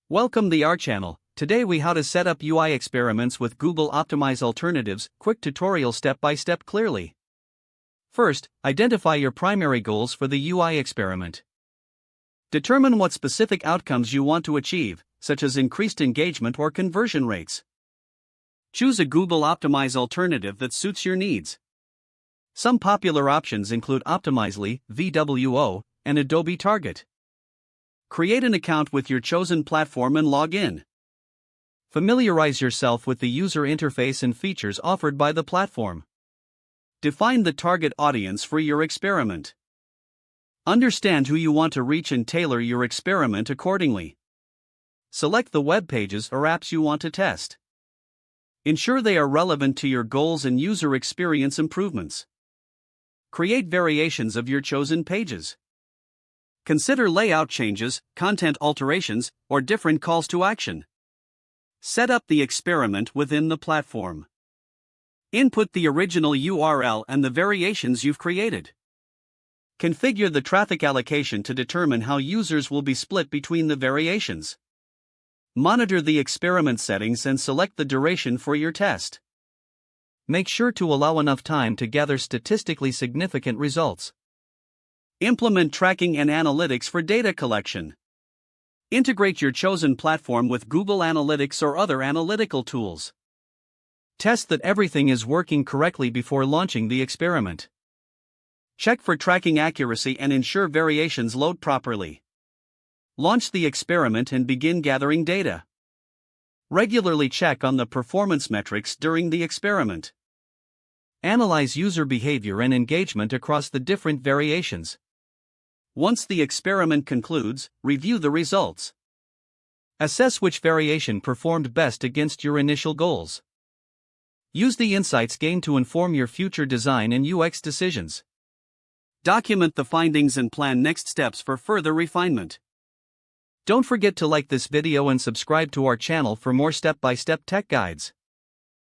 Welcome to our channel. Today we how to set up UI experiments with Google Optimize Alternatives, quick tutorial step by step clearly. First, identify your primary goals for the UI experiment. Determine what specific outcomes you want to achieve, such as increased engagement or conversion rates. Choose a Google Optimize alternative that suits your needs. Some popular options include Optimizely, VWO, and Adobe Target. Create an account with your chosen platform and log in. Familiarize yourself with the user interface and features offered by the platform. Define the target audience for your experiment. Understand who you want to reach and tailor your experiment accordingly. Select the web pages or apps you want to test. Ensure they are relevant to your goals and user experience improvements. Create variations of your chosen pages. Consider layout changes, content alterations, or different calls to action. Set up the experiment within the platform. Input the original URL and the variations you've created. Configure the traffic allocation to determine how users will be split between the variations. Monitor the experiment settings and select the duration for your test. Make sure to allow enough time to gather statistically significant results. Implement tracking and analytics for data collection. Integrate your chosen platform with Google Analytics or other analytical tools. Test that everything is working correctly before launching the experiment. Check for tracking accuracy and ensure variations load properly. Launch the experiment and begin gathering data. Regularly check on the performance metrics during the experiment. Analyze user behavior and engagement across the different variations. Once the experiment concludes, review the results. Assess which variation performed best against your initial goals. Use the insights gained to inform your future design and UX decisions. Document the findings and plan next steps for further refinement. Don't forget to like this video and subscribe to our channel for more step-by-step tech guides.